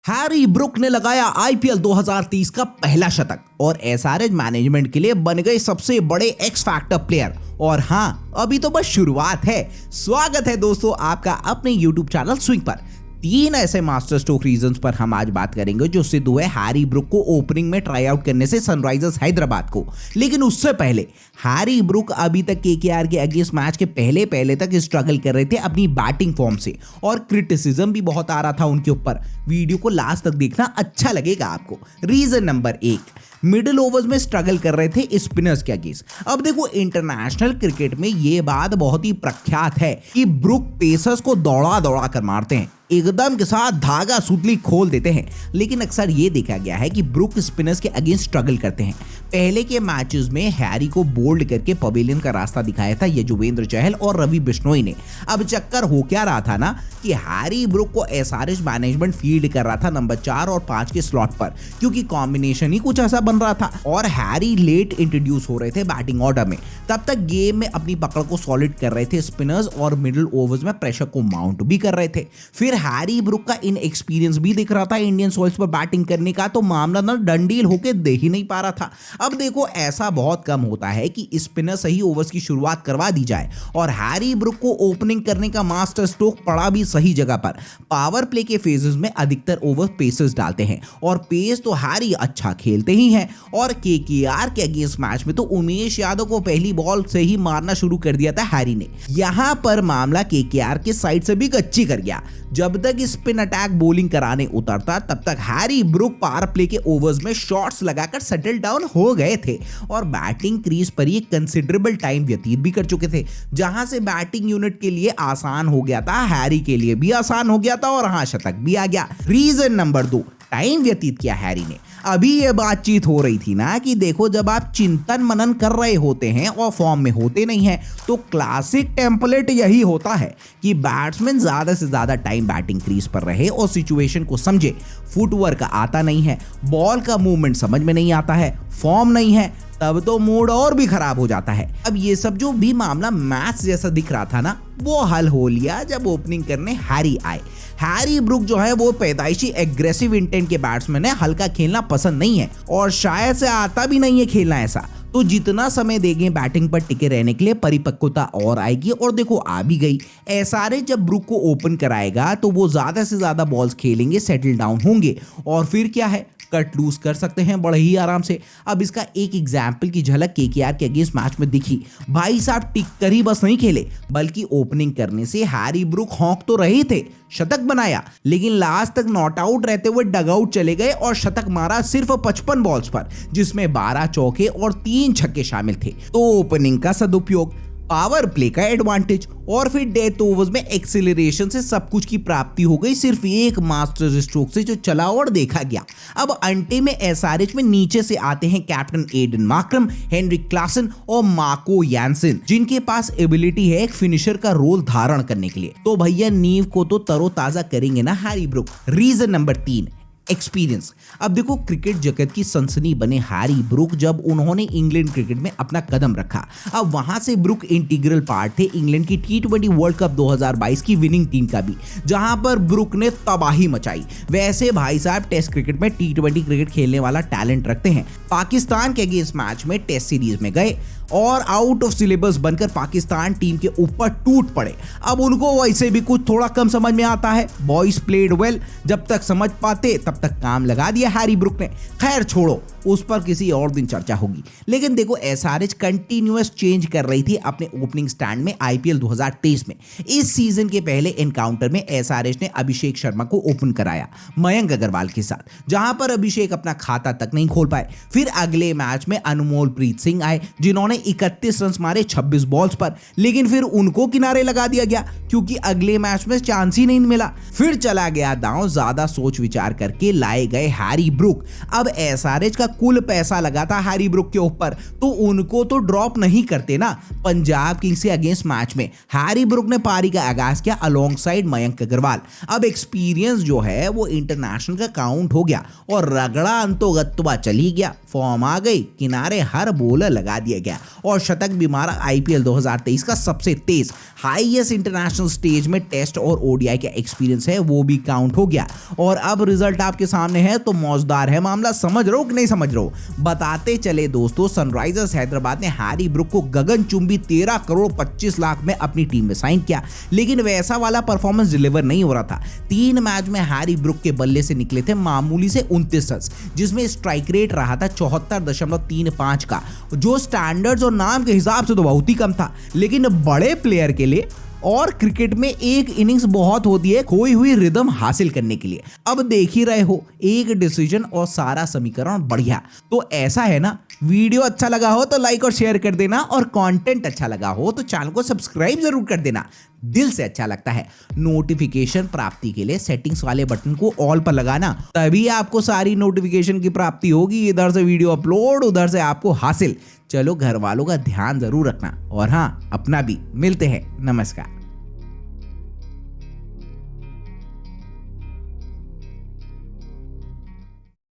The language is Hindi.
हैरी ब्रुक ने लगाया आईपीएल 2023 का पहला शतक और एसआरएच मैनेजमेंट के लिए बन गए सबसे बड़े एक्स फैक्टर प्लेयर। और हाँ, अभी तो बस शुरुआत है। स्वागत है दोस्तों आपका अपने यूट्यूब चैनल स्विंग पर। 3 ऐसे मास्टर स्ट्रोक रीजंस पर हम आज बात करेंगे जो सिद्ध हुए हैरी ब्रुक को ओपनिंग में ट्राई आउट करने से सनराइजर्स हैदराबाद को। लेकिन उससे पहले हैरी ब्रुक अभी तक केकेआर के अगेंस्ट मैच के पहले तक स्ट्रगल कर रहे थे अपनी बैटिंग फॉर्म से और क्रिटिसिज्म भी बहुत आ रहा था उनके ऊपर। वीडियो को लास्ट तक देखना, अच्छा लगेगा आपको। रीजन नंबर 1, मिडिल ओवर्स में स्ट्रगल कर रहे थे स्पिनर्स के अगेंस्ट। अब देखो, इंटरनेशनल क्रिकेट में ये बात बहुत ही प्रख्यात है कि ब्रुक पेसर्स को दौड़ा कर मारते हैं, एकदम के साथ धागा सुतली खोल देते हैं। लेकिन अक्सर ये देखा गया है कि ब्रुक स्पिनर्स के अगेंस्ट स्ट्रगल करते हैं। पहले के मैचेस में हैरी को बोल्ड करके पवेलियन का रास्ता दिखाया था युजवेंद्र चहल और रवि बिश्नोई ने। अब चक्कर हो क्या रहा था ना कि हैरी ब्रुक को एसआरएच मैनेजमेंट फील्ड कर रहा था नंबर 4 और 5 के स्लॉट पर, क्योंकि कॉम्बिनेशन ही कुछ ऐसा बन रहा था और हैरी लेट इंट्रोड्यूस हो रहे थे बैटिंग ऑर्डर में। तब तक गेम में अपनी पकड़ को सॉलिड कर रहे थे स्पिनर्स और मिडिल ओवर्स में प्रेशर को माउंट भी कर रहे थे। फिर हैरी ब्रुक का इनएक्सपीरियंस भी दिख रहा था इंडियन सॉइल्स पर बैटिंग करने का, तो मामला ना डंडील होके दे ही नहीं पा रहा था। अब देखो, ऐसा बहुत कम होता है कि स्पिनर सही ओवर्स की शुरुआत करवा दी जाए और हैरी ब्रुक को ओपनिंग करने का मास्टर स्ट्रोक पड़ा भी सही जगह पर। पावर प्ले के फेजेस में अधिकतर ओवर पेसर्स डालते हैं और पेस तो हैरी अच्छा खेलते ही हैं। और केकेआर के अगेंस्ट मैच में तो उमेश यादव को पहली बॉल से ही मारना शुरू कर दिया था हैरी ने। यहां पर मामला केकेआर के साइड से भी गच्ची कर गया। जब तक स्पिन अटैक बॉलिंग कराने उतरता तब तक हैरी ब्रुक पावर प्ले के ओवर्स में शॉट्स लगाकर सेटल डाउन हो गए थे और बैटिंग क्रीज पर ही कंसिडरेबल टाइम व्यतीत भी कर चुके थे। जहां से बैटिंग यूनिट के लिए आसान हो गया था, हैरी के लिए भी आसान हो गया था और हाँ, शतक भी आ गया। रीजन नंबर 2, टाइम व्यतीत किया हैरी ने। अभी ये बातचीत हो रही थी ना कि देखो, जब आप चिंतन मनन कर रहे होते हैं और फॉर्म में होते नहीं हैं, तो क्लासिक टेम्पलेट यही होता है कि बैट्समैन ज्यादा से ज्यादा टाइम बैटिंग क्रीज पर रहे और सिचुएशन को समझे। फुटवर्क आता नहीं है, बॉल का मूवमेंट समझ में नहीं आता है, फॉर्म नहीं है, तब तो मूड और भी खराब हो जाता है। अब ये सब जो भी मामला मैच जैसा दिख रहा था ना, वो हल हो लिया जब ओपनिंग करने हैरी आए। हैरी ब्रुक जो है वो पैदाइशी एग्रेसिव इंटेंट के बैट्समैन है, हल्का खेलना पसंद नहीं है और शायद से आता भी नहीं है खेलना ऐसा। तो जितना समय देंगे बैटिंग पर टिके रहने के लिए, परिपक्वता और आएगी और देखो आ भी गई। एसआरएच जब ब्रुक को ओपन कराएगा तो वो ज्यादा से ज्यादा बॉल्स खेलेंगे, सेटल डाउन होंगे और फिर क्या है, कट लूज कर सकते हैं बड़े ही आराम से। अब इसका एक एग्जाम्पल की झलक केकेआर के अगेंस्ट मैच में दिखी। भाई साहब टिक कर ही बस नहीं खेले, बल्कि ओपनिंग करने से हैरी ब्रुक हॉक तो रहे थे, शतक बनाया, लेकिन लास्ट तक नॉट आउट रहते हुए डगआउट चले गए और शतक मारा सिर्फ 55 बॉल्स पर, जिसमें 12 चौके और 3 छक्के शामिल थे। तो ओपनिंग का सदुपयोग, पावर प्ले का एडवांटेज और फिर डेथ ओवर्स में एक्सेलरेशन से सब कुछ की प्राप्ति हो गई, सिर्फ एक मास्टर स्ट्रोक से जो चला और देखा गया। अब अंटे में एसआरएच में नीचे से आते हैं captain Aiden Markram, Heinrich Klaasen और मार्को यानसन, जिनके पास एबिलिटी है एक फिनिशर का रोल धारण करने के लिए। तो भैया नींव को तो तरोताजा करेंगे ना Harry Brook. Reason number 3, experience. अब देखो, क्रिकेट जगत की सनसनी बने हैरी ब्रुक जब उन्होंने इंग्लैंड क्रिकेट में अपना कदम रखा। अब वहां से ब्रुक इंटीग्रल पार्ट थे इंग्लैंड की T20 वर्ल्ड कप 2022 की विनिंग टीम का भी, जहां पर ब्रुक ने तबाही मचाई। वैसे भाई साहब टेस्ट क्रिकेट में T20 क्रिकेट खेलने वाला टैलेंट रखते हैं। पाकिस्तान के अगेंस्ट मैच में टेस्ट सीरीज में गए और आउट ऑफ सिलेबस बनकर पाकिस्तान टीम के ऊपर टूट पड़े। अब उनको वैसे भी कुछ थोड़ा कम समझ में आता है। बॉयज प्लेड वेल, जब तक समझ पाते तब तक काम लगा दिया हैरी ब्रुक ने। खैर छोड़ो, उस पर किसी और दिन चर्चा होगी। लेकिन देखो, एसआरएच कंटिन्यूअस चेंज कर रही थी अपने ओपनिंग स्टैंड में आईपीएल 2023 में। इस सीजन के पहले एनकाउंटर में एसआरएच ने अभिषेक शर्मा को ओपन कराया मयंक अग्रवाल के साथ, जहां पर अभिषेक अपना खाता तक नहीं खोल पाए। फिर अगले मैच में अनमोल प्रीत सिंह आए, जिन्होंने 31 रन मारे 26 बॉल्स पर, लेकिन फिर उनको किनारे लगा दिया गया क्योंकि अगले मैच में चांस ही नहीं मिला। फिर चला गया दांव ज्यादा सोच विचार करके लाए गए हैरी ब्रुक। अब एसआरएच का कुल पैसा लगा था हैरी ब्रुक के ऊपर, तो उनको तो ड्रॉप नहीं करते ना। पंजाब किंग्स के अगेंस्ट मैच में हैरी ब्रुक ने पारी का आगाज किया अलोंगसाइड मयंक अग्रवाल। अब एक्सपीरियंस जो है वो इंटरनेशनल का काउंट हो गया और रगड़ा अंतोगत्वा चली गया, फॉर्म आ गई, किनारे हर बॉलर लगा दिया गया और शतक भी मारा। आईपीएल 2023 का सबसे तेज हाईएस्ट इंटरनेशनल स्टेज में टेस्ट और ओडीआई का एक्सपीरियंस है वो भी काउंट हो गया। और अब रिजल्ट आपके सामने है तो मौजदार है मामला, समझ रहे हो कि नहीं समझ रहे हो? बताते चले दोस्तों, सनराइजर्स हैदराबाद ने हैरी ब्रुक को गगनचुंबी 13 करोड़ 25 लाख में अपनी टीम में साइन किया, लेकिन वैसा वाला परफॉर्मेंस डिलीवर नहीं हो रहा था। 3 मैच में हैरी ब्रुक के बल्ले से निकले थे मामूली से 29 रन, जिसमें स्ट्राइक रेट रहा था 74.35 का, जो स्टैंडर्ड्स और नाम के हिसाब से तो बहुत ही कम था, लेकिन बड़े प्लेयर के लिए और क्रिकेट में एक इनिंग्स बहुत होती है खोई हुई रिदम हासिल करने के लिए। अब देख ही रहे हो, एक डिसीजन और सारा समीकरण बढ़िया। तो ऐसा है ना, वीडियो अच्छा लगा हो तो लाइक और शेयर कर देना, और कंटेंट अच्छा लगा हो तो चैनल को सब्सक्राइब जरूर कर देना, दिल से अच्छा लगता है। नोटिफिकेशन प्राप्ति के लिए सेटिंग्स वाले बटन को ऑल पर लगाना, तभी आपको सारी नोटिफिकेशन की प्राप्ति होगी। इधर से वीडियो अपलोड, उधर से आपको हासिल। चलो, घर वालों का ध्यान जरूर रखना, और हाँ, अपना भी। मिलते हैं, नमस्कार।